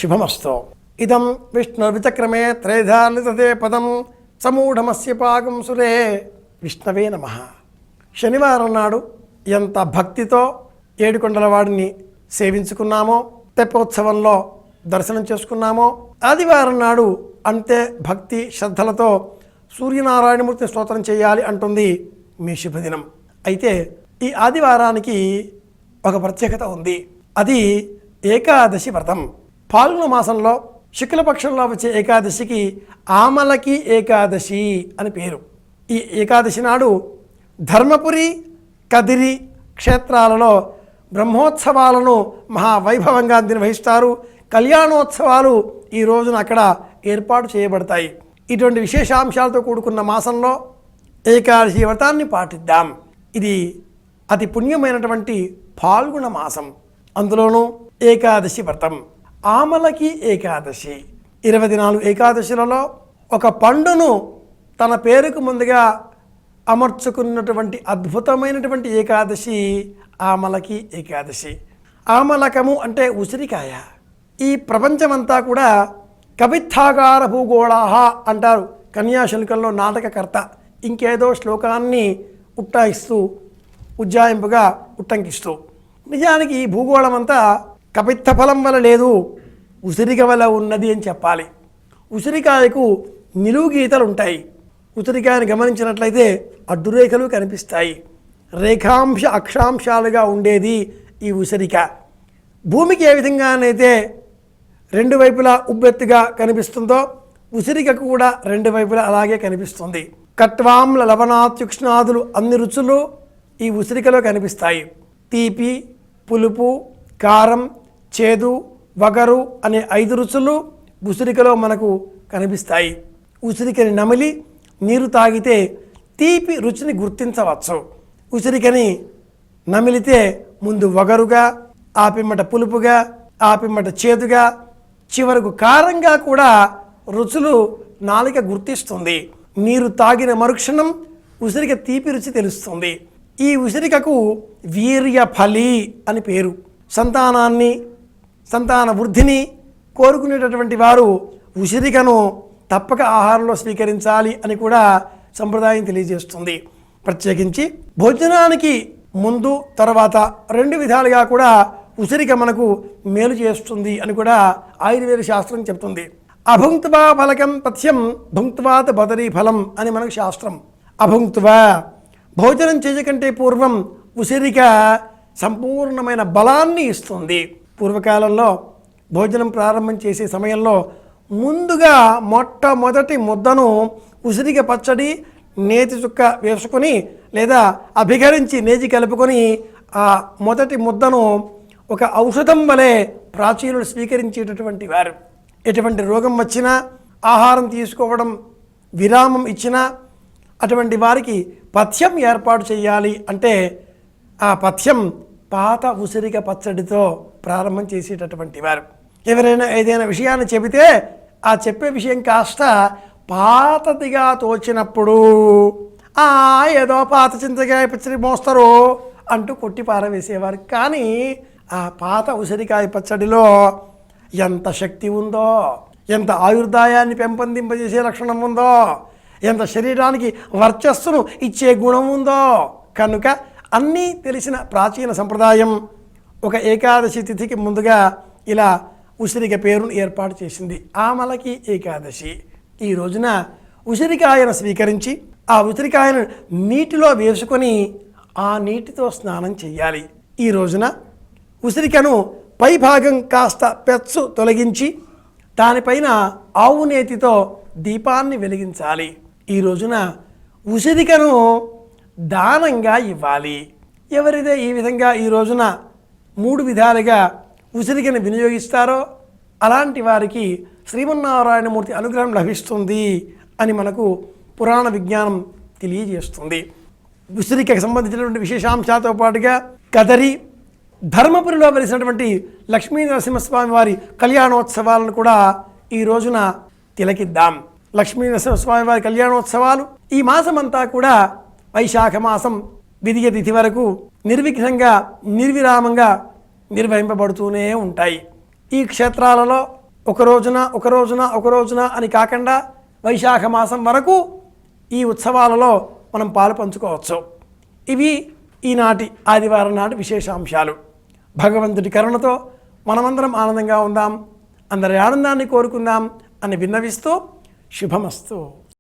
శుభమస్తు. ఇదం విష్ణుర్విచక్రమే త్రైధాలితే పదం సమూఢమస్య పాకం సురే విష్ణవే నమః. శనివారం నాడు ఎంత భక్తితో ఏడుకొండలవాడిని సేవించుకున్నామో, తెప్పోత్సవంలో దర్శనం చేసుకున్నామో, ఆదివారం నాడు అంతే భక్తి శ్రద్ధలతో సూర్యనారాయణమూర్తి స్తోత్రం చేయాలి అంటుంది మీ శుభదినం. అయితే ఈ ఆదివారానికి ఒక ప్రత్యేకత ఉంది. అది ఏకాదశి వ్రతం. పాల్గొన మాసంలో శుక్లపక్షంలో వచ్చే ఏకాదశికి ఆమలకి ఏకాదశి అని పేరు. ఈ ఏకాదశి నాడు ధర్మపురి, కదిరి క్షేత్రాలలో బ్రహ్మోత్సవాలను మహావైభవంగా నిర్వహిస్తారు. కళ్యాణోత్సవాలు ఈ రోజున అక్కడ ఏర్పాటు చేయబడతాయి. ఇటువంటి విశేషాంశాలతో కూడుకున్న మాసంలో ఏకాదశి వ్రతాన్ని పాటిద్దాం. ఇది అతి పుణ్యమైనటువంటి పాల్గొన మాసం. అందులోనూ ఏకాదశి వ్రతం, ఆమలకి ఏకాదశి. 24 ఏకాదశులలో ఒక పండును తన పేరుకు ముందుగా అమర్చుకున్నటువంటి అద్భుతమైనటువంటి ఏకాదశి ఆమలకి ఏకాదశి. ఆమలకము అంటే ఉసిరికాయ. ఈ ప్రపంచమంతా కూడా కవిత్థాగార భూగోళాహ అంటారు కన్యాశుల్కంలో నాటకకర్త. ఇంకేదో శ్లోకాన్ని ఉజ్జాయింపుగా ఉట్టంకిస్తూ, నిజానికి ఈ భూగోళం అంతా కపిత్థ ఫలం వల్ల లేదు, ఉసిరిక వల్ల ఉన్నది అని చెప్పాలి. ఉసిరికాయకు నిలువు గీతలు ఉంటాయి. ఉసిరికాయను గమనించినట్లయితే అడ్డురేఖలు కనిపిస్తాయి. రేఖాంశ అక్షాంశాలుగా ఉండేది ఈ ఉసిరిక. భూమికి ఏ విధంగానైతే రెండు వైపులా ఉబ్బెత్తుగా కనిపిస్తుందో ఉసిరికకు కూడా రెండు వైపులా అలాగే కనిపిస్తుంది. కట్వాంల లవణాత్యుక్ష్ణాదులు అన్ని రుచులు ఈ ఉసిరికలో కనిపిస్తాయి. తీపి, పులుపు, కారం, చేదు, వగరు అనే 5 రుచులు ఉసిరికలో మనకు కనిపిస్తాయి. ఉసిరికని నమిలి నీరు తాగితే తీపి రుచిని గుర్తించవచ్చు. ఉసిరికని నమిలితే ముందు వగరుగా, ఆపిమ్మట పులుపుగా, ఆపిమ్మట చేదుగా, చివరకు కారంగా కూడా రుచులు నాలుక గుర్తిస్తుంది. నీరు తాగిన మరుక్షణం ఉసిరిక తీపి రుచి తెలుస్తుంది. ఈ ఉసిరికకు వీర్యఫలి అని పేరు. సంతాన వృద్ధిని కోరుకునేటటువంటి వారు ఉసిరికను తప్పక ఆహారంలో స్వీకరించాలి అని కూడా సంప్రదాయం తెలియజేస్తుంది. ప్రత్యేకించి భోజనానికి ముందు తర్వాత 2 విధాలుగా కూడా ఉసిరిక మనకు మేలు చేస్తుంది అని కూడా ఆయుర్వేద శాస్త్రం చెప్తుంది. అభుంక్త్వా ఫలకం పథ్యం భుంక్త్వాత్ బదరీ ఫలం అని మనకు శాస్త్రం. అభుంక్త్వా భోజనం చేయకంటే పూర్వం ఉసిరిక సంపూర్ణమైన బలాన్ని ఇస్తుంది. పూర్వకాలంలో భోజనం ప్రారంభం చేసే సమయంలో ముందుగా మొట్టమొదటి ముద్దను ఉసిరిక పచ్చడి, నేతి చుక్క వేసుకొని లేదా అభిగరించి నేతి కలుపుకొని ఆ మొదటి ముద్దను ఒక ఔషధం వలె ప్రాచీనులు స్వీకరించేటటువంటి వారు. ఎటువంటి రోగం వచ్చినా, ఆహారం తీసుకోవడం విరామం ఇచ్చినా అటువంటి వారికి పథ్యం ఏర్పాటు చేయాలి అంటే ఆ పథ్యం పాత ఉసిరిక పచ్చడితో ప్రారంభం చేసేటటువంటి వారు. ఎవరైనా ఏదైనా విషయాన్ని చెబితే ఆ చెప్పే విషయం కాస్త పాతదిగా తోచినప్పుడు ఏదో పాత చింతకాయ పచ్చడి మోస్తారు అంటూ కొట్టి పారవేసేవారు. కానీ ఆ పాత ఉసిరికాయ పచ్చడిలో ఎంత శక్తి ఉందో, ఎంత ఆయుర్దాయాన్ని పెంపొందింపజేసే లక్షణం ఉందో, ఎంత శరీరానికి వర్చస్సును ఇచ్చే గుణం ఉందో. కనుక అన్నీ తెలిసిన ప్రాచీన సంప్రదాయం ఒక ఏకాదశి తిథికి ముందుగా ఇలా ఉసిరిక పేరును ఏర్పాటు చేసింది. ఆమలకి ఏకాదశి. ఈ రోజున ఉసిరికాయను స్వీకరించి ఆ ఉసిరికాయను నీటిలో వేసుకొని ఆ నీటితో స్నానం చేయాలి. ఈ రోజున ఉసిరికను పై భాగం కాస్త పెచ్చు తొలగించి దానిపైన ఆవు నేతితో దీపాన్ని వెలిగించాలి. ఈ రోజున ఉసిరికను దానంగా ఇవ్వాలి. ఎవరైతే ఈ విధంగా ఈ రోజున 3 విధాలుగా ఉసిరికను వినియోగిస్తారో అలాంటి వారికి శ్రీమన్నారాయణమూర్తి అనుగ్రహం లభిస్తుంది అని మనకు పురాణ విజ్ఞానం తెలియజేస్తుంది. ఉసిరికకు సంబంధించినటువంటి విశేషాంశాలతో పాటుగా కదరి, ధర్మపురిలో వెలిసినటువంటి లక్ష్మీ నరసింహస్వామి వారి కళ్యాణోత్సవాలను కూడా ఈ రోజున తిలకిద్దాం. లక్ష్మీ నరసింహస్వామి వారి కళ్యాణోత్సవాలు ఈ మాసమంతా కూడా వైశాఖ మాసం విదియ తిథి వరకు నిర్విఘ్నంగా నిర్విరామంగా నిర్వహింపబడుతూనే ఉంటాయి. ఈ క్షేత్రాలలో ఒక రోజున అని కాకుండా వైశాఖ మాసం వరకు ఈ ఉత్సవాలలో మనం పాలు పంచుకోవచ్చు. ఇవి ఈనాటి ఆదివారం నాటి విశేషాంశాలు. భగవంతుడి కరుణతో మనమందరం ఆనందంగా ఉందాం, అందరి ఆనందాన్ని కోరుకుందాం అని విన్నవిస్తూ శుభమస్తు.